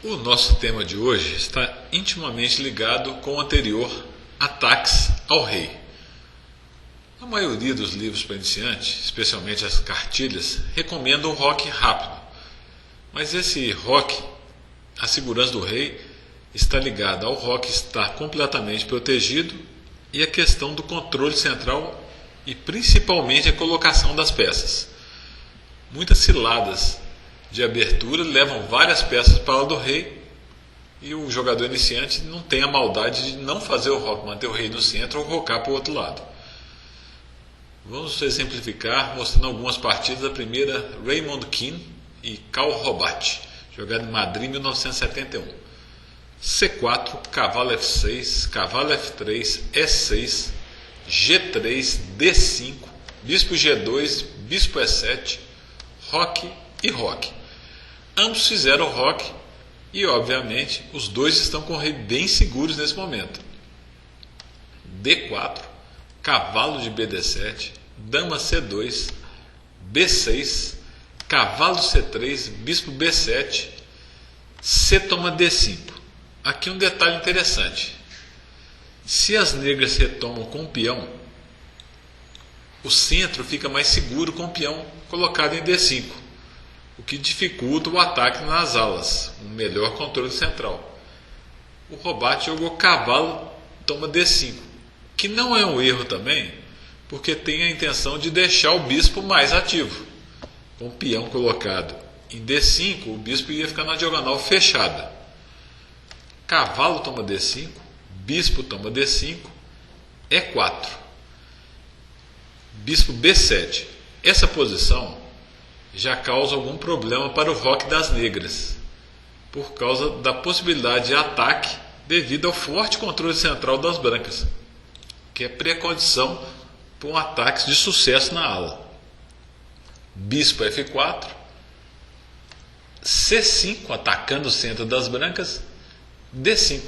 O nosso tema de hoje está intimamente ligado com o anterior, ataques ao rei. A maioria dos livros para iniciante, especialmente as cartilhas, recomendam o roque rápido. Mas esse roque, a segurança do rei, está ligada ao roque estar completamente protegido e a questão do controle central e principalmente a colocação das peças. Muitas ciladas de abertura levam várias peças para o lado do rei e o jogador iniciante não tem a maldade de não fazer o roque, manter o rei no centro ou rocar para o outro lado. Vamos exemplificar mostrando algumas partidas da primeira Raymond Keane e Karl Robat, jogada em Madrid em 1971. C4, cavalo F6, cavalo F3, E6, G3, D5, bispo G2, bispo E7, roque e roque. Ambos fizeram roque e, obviamente, os dois estão com o rei bem seguros nesse momento. D4, cavalo de BD7, dama C2, B6, cavalo C3, bispo B7, C toma D5. Aqui um detalhe interessante. Se as negras retomam com o peão, o centro fica mais seguro com o peão colocado em D5, o que dificulta o ataque nas alas, um melhor controle central. O Robat jogou cavalo toma D5, que não é um erro também, porque tem a intenção de deixar o bispo mais ativo. Com o peão colocado em D5, o bispo ia ficar na diagonal fechada. Cavalo toma D5, bispo toma D5, E4, bispo B7. Essa posição já causa algum problema para o roque das negras, por causa da possibilidade de ataque devido ao forte controle central das brancas, que é precondição para um ataque de sucesso na ala. Bispo F4, C5, atacando o centro das brancas, D5.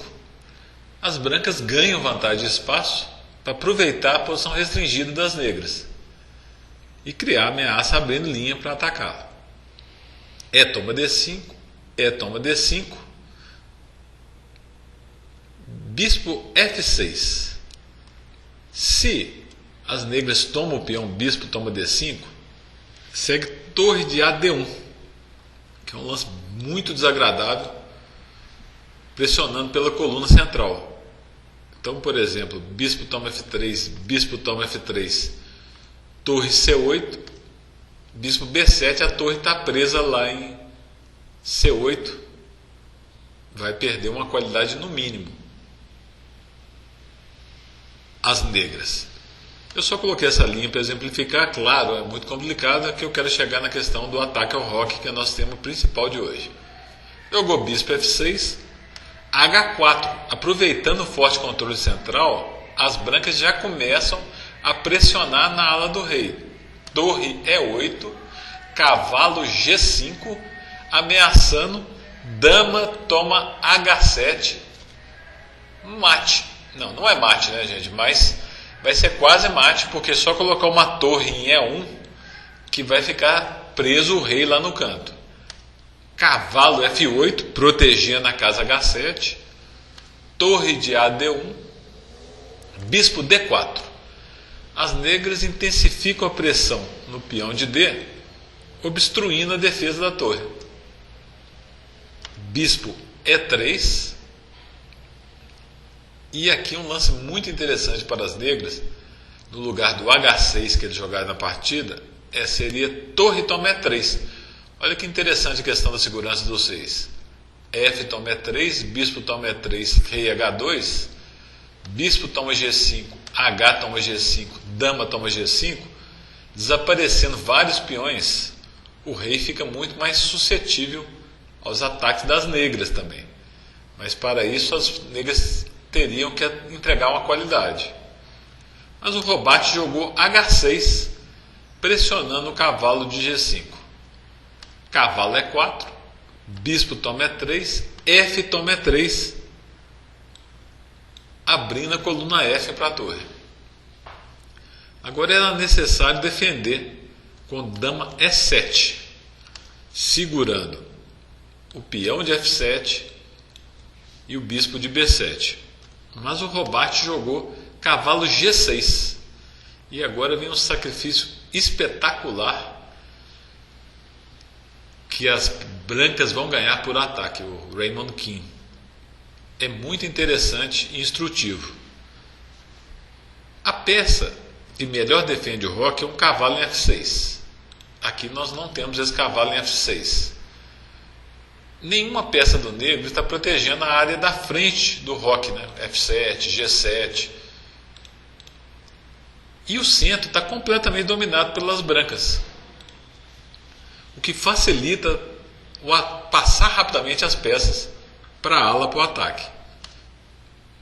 As brancas ganham vantagem de espaço para aproveitar a posição restringida das negras e criar ameaça abrindo linha para atacar. E toma D5, E toma D5, bispo F6. Se as negras tomam o peão, bispo toma D5, segue torre de AD1, que é um lance muito desagradável, pressionando pela coluna central. Então, por exemplo, bispo toma F3, bispo toma F3, torre C8, bispo B7, a torre está presa lá em C8, vai perder uma qualidade no mínimo. As negras. Eu só coloquei essa linha para exemplificar, claro, é muito complicado, que eu quero chegar na questão do ataque ao roque, que é nosso tema principal de hoje. Jogou bispo F6, H4, aproveitando o forte controle central, as brancas já começam a pressionar na ala do rei. Torre E8, cavalo G5, ameaçando, dama toma H7, mate. Não é mate, né, gente? Mas vai ser quase mate, porque é só colocar uma torre em E1 que vai ficar preso o rei lá no canto. Cavalo F8, protegendo a casa H7, torre de AD1, bispo D4. As negras intensificam a pressão no peão de D, obstruindo a defesa da torre. Bispo E3. E aqui um lance muito interessante para as negras, no lugar do H6 que eles jogaram na partida, seria torre toma E3. Olha que interessante a questão da segurança dos reis. F toma E3, bispo toma E3, rei H2, bispo toma G5, H toma G5, dama toma G5, desaparecendo vários peões, o rei fica muito mais suscetível aos ataques das negras também. Mas para isso as negras teriam que entregar uma qualidade. Mas o Robat jogou H6, pressionando o cavalo de G5. Cavalo E4, bispo toma E3, F toma E3, abrindo a coluna F para a torre. Agora era necessário defender com dama E7, segurando o peão de F7 e o bispo de B7. Mas o Hobart jogou cavalo G6. E agora vem um sacrifício espetacular que as brancas vão ganhar por ataque, o Raymond King. É muito interessante e instrutivo. A peça que melhor defende o roque é um cavalo em F6. Aqui nós não temos esse cavalo em F6. Nenhuma peça do negro está protegendo a área da frente do roque, né? F7, G7. E o centro está completamente dominado pelas brancas, o que facilita passar rapidamente as peças para a ala para o ataque.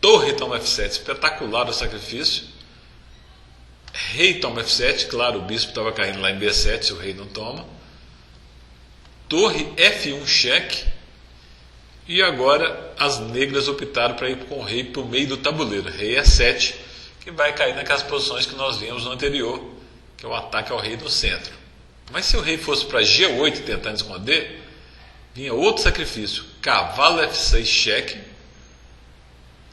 Torre toma F7, espetacular o sacrifício. Rei toma F7, claro, o bispo estava caindo lá em B7 se o rei não toma. Torre F1 cheque. E agora as negras optaram para ir com o rei para o meio do tabuleiro. Rei E7, que vai cair naquelas posições que nós vimos no anterior, que é o ataque ao rei no centro. Mas se o rei fosse para G8 tentando esconder, vinha outro sacrifício, cavalo F6 cheque.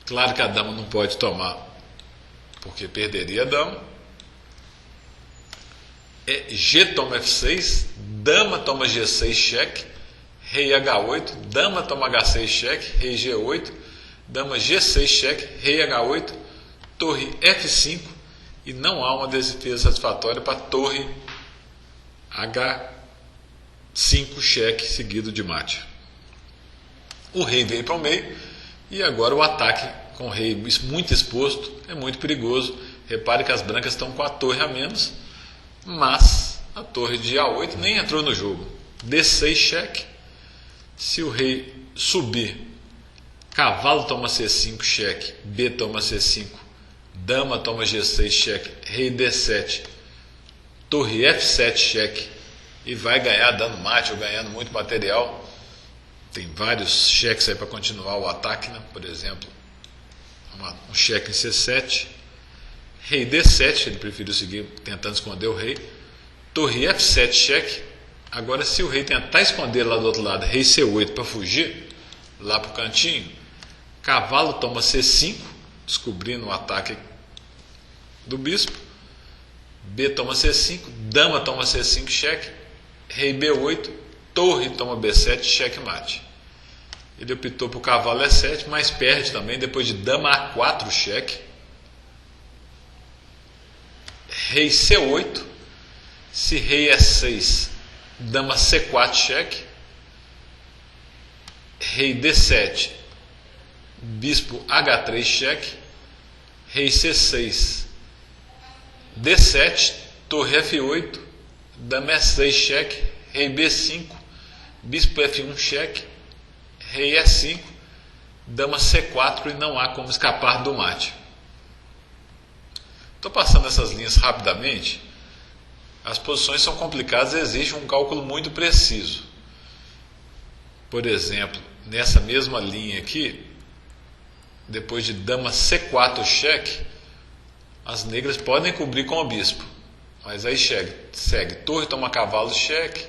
Claro que a dama não pode tomar, porque perderia a dama. G toma F6, dama toma G6 cheque, rei H8, dama toma H6 cheque, rei G8, dama G6 cheque, rei H8, torre F5, e não há uma defesa satisfatória para torre H5 cheque seguido de mate. O rei veio para o meio e agora o ataque com o rei muito exposto é muito perigoso. Repare que as brancas estão com a torre a menos, mas a torre de A8 nem entrou no jogo. D6 cheque. Se o rei subir, cavalo toma C5 cheque, B toma C5, dama toma G6 cheque, rei D7, torre F7 cheque, e vai ganhar dando mate ou ganhando muito material. Tem vários cheques aí para continuar o ataque, né? Por exemplo, um cheque em C7, rei D7, ele preferiu seguir tentando esconder o rei, torre F7 cheque. Agora, se o rei tentar esconder lá do outro lado, rei C8 para fugir lá para o cantinho, cavalo toma C5, descobrindo o ataque do bispo, B toma C5, dama toma C5 cheque, rei B8, torre toma B7 cheque mate. Ele optou por cavalo E7, mas perde também depois de dama A4 cheque, rei C8, se rei E6, dama C4 cheque, rei D7, bispo H3 cheque, rei C6, D7, torre F8, dama E6 cheque, rei B5, bispo F1 cheque, rei E5, dama C4, e não há como escapar do mate. Estou passando essas linhas rapidamente. As posições são complicadas e exigem um cálculo muito preciso. Por exemplo, nessa mesma linha aqui, depois de dama C4 cheque, as negras podem cobrir com o bispo. Mas aí segue torre toma cavalo cheque,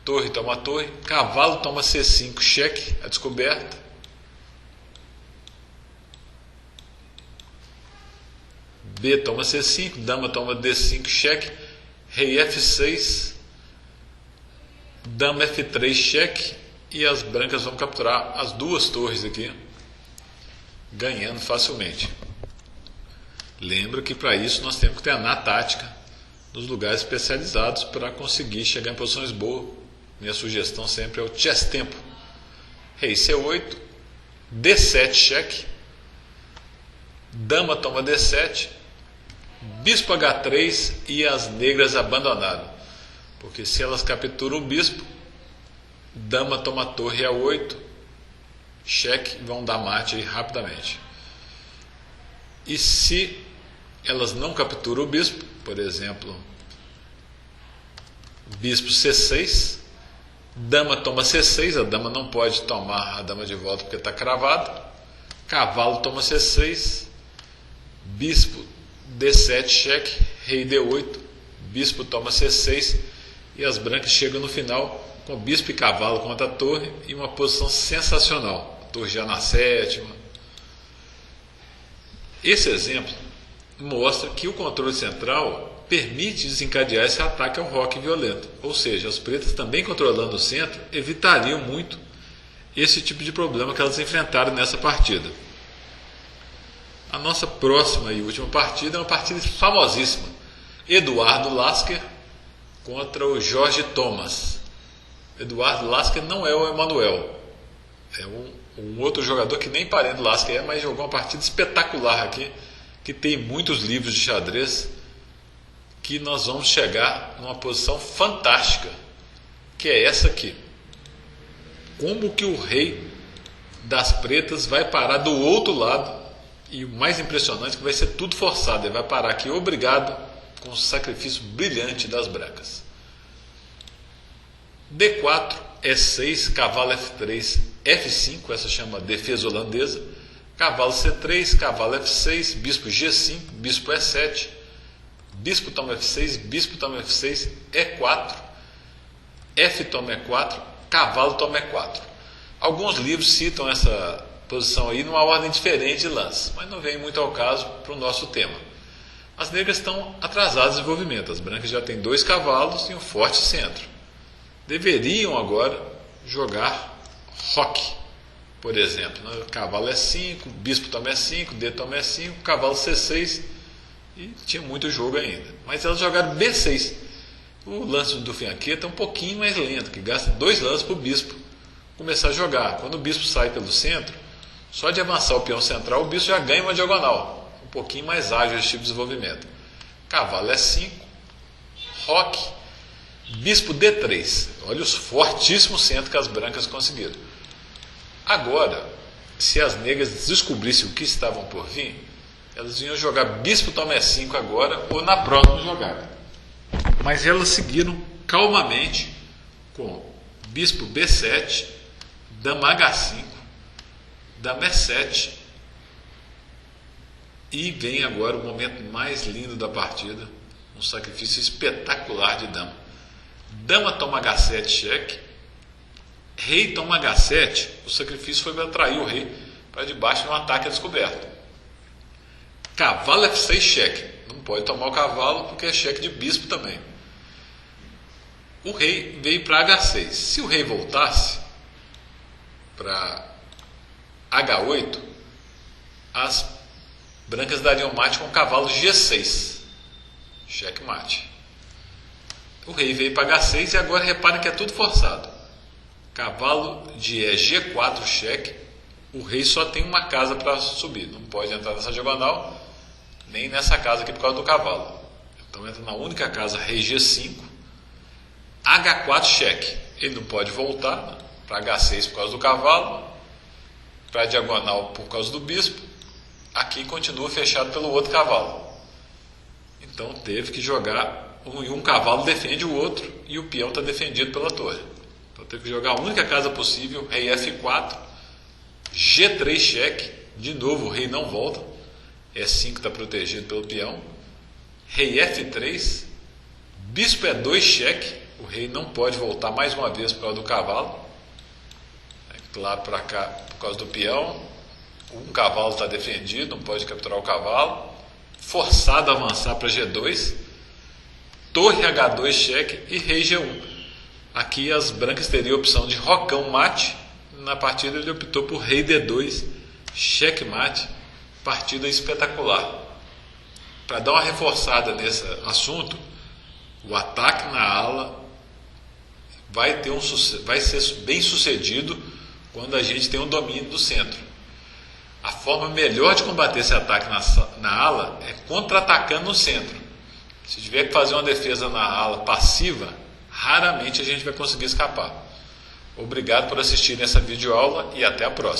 torre toma torre, cavalo toma C5 cheque, a descoberta. B toma C5, dama toma D5 cheque, rei F6, dama F3 cheque, e as brancas vão capturar as duas torres aqui, ganhando facilmente. Lembra que para isso nós temos que treinar tática nos lugares especializados para conseguir chegar em posições boas. Minha sugestão sempre é o chess tempo. Rei C8, D7 cheque, dama toma D7, bispo H3, e as negras abandonaram, porque se elas capturam o bispo, dama toma torre A8 cheque, vão dar mate aí rapidamente. E se elas não capturam o bispo, por exemplo, bispo C6, dama toma C6, a dama não pode tomar a dama de volta porque está cravada, cavalo toma C6, bispo D7 cheque, rei D8, bispo toma C6, e as brancas chegam no final com bispo e cavalo contra a torre e uma posição sensacional. A torre já na sétima. Esse exemplo mostra que o controle central permite desencadear esse ataque ao roque violento. Ou seja, as pretas também controlando o centro evitariam muito esse tipo de problema que elas enfrentaram nessa partida. A nossa próxima e última partida é uma partida famosíssima. Eduardo Lasker contra o Jorge Thomas. Eduardo Lasker não é o Emanuel. É um outro jogador que nem parente do Lasker é, mas jogou uma partida espetacular aqui, que tem muitos livros de xadrez, que nós vamos chegar numa posição fantástica, que é essa aqui. Como que o rei das pretas vai parar do outro lado, e o mais impressionante é que vai ser tudo forçado, ele vai parar aqui obrigado com o sacrifício brilhante das brancas. D4, E6, cavalo F3, F5, essa chama defesa holandesa, cavalo C3, cavalo F6, bispo G5, bispo E7, bispo toma F6, bispo toma F6, E4, F toma E4, cavalo toma E4. Alguns livros citam essa posição aí numa ordem diferente de lances, mas não vem muito ao caso para o nosso tema. As negras estão atrasadas no desenvolvimento, as brancas já têm 2 cavalos e um forte centro. Deveriam agora jogar roque, por exemplo, né? Cavalo E5, bispo toma E5, D toma E5, cavalo C6, e tinha muito jogo ainda. Mas elas jogaram B6. O lance do Fianqueta é um pouquinho mais lento, que gasta 2 lances para o bispo começar a jogar. Quando o bispo sai pelo centro, só de avançar o peão central, o bispo já ganha uma diagonal. Um pouquinho mais ágil esse tipo de desenvolvimento. Cavalo E5, roque, bispo D3. Olha os fortíssimos centros que as brancas conseguiram. Agora, se as negras descobrissem o que estavam por vir, elas iam jogar bispo toma E5 agora ou na próxima jogada. Mas elas seguiram calmamente com bispo B7, dama H5, dama E7, e vem agora o momento mais lindo da partida, um sacrifício espetacular de dama. Dama toma H7, cheque, rei toma H7, o sacrifício foi para atrair o rei para debaixo de um ataque descoberto. Cavalo F6, cheque, não pode tomar o cavalo porque é cheque de bispo também. O rei veio para H6. Se o rei voltasse para H8, as brancas dariam mate com o cavalo G6. Cheque mate. O rei veio para H6 e agora reparem que é tudo forçado. Cavalo de G4, cheque. O rei só tem uma casa para subir. Não pode entrar nessa diagonal, nem nessa casa aqui por causa do cavalo. Então entra na única casa, rei G5. H4, cheque. Ele não pode voltar para H6 por causa do cavalo, para a diagonal por causa do bispo. Aqui continua fechado pelo outro cavalo. Então teve que jogar, um cavalo defende o outro e o peão está defendido pela torre. Então teve que jogar a única casa possível, rei F4, G3, cheque. De novo o rei não volta, E5 está protegido pelo peão, rei F3, bispo E2, cheque. O rei não pode voltar mais uma vez por causa do cavalo. É claro, para cá por causa do peão. Um cavalo está defendido, não pode capturar o cavalo. Forçado a avançar para G2. Torre H2, cheque, e rei G1. Aqui as brancas teriam a opção de rocão mate. Na partida ele optou por rei D2, cheque mate. Partida espetacular. Para dar uma reforçada nesse assunto, o ataque na ala vai ser bem sucedido quando a gente tem um domínio do centro. A forma melhor de combater esse ataque na ala é contra-atacando no centro. Se tiver que fazer uma defesa na ala passiva, raramente a gente vai conseguir escapar. Obrigado por assistir essa videoaula e até a próxima.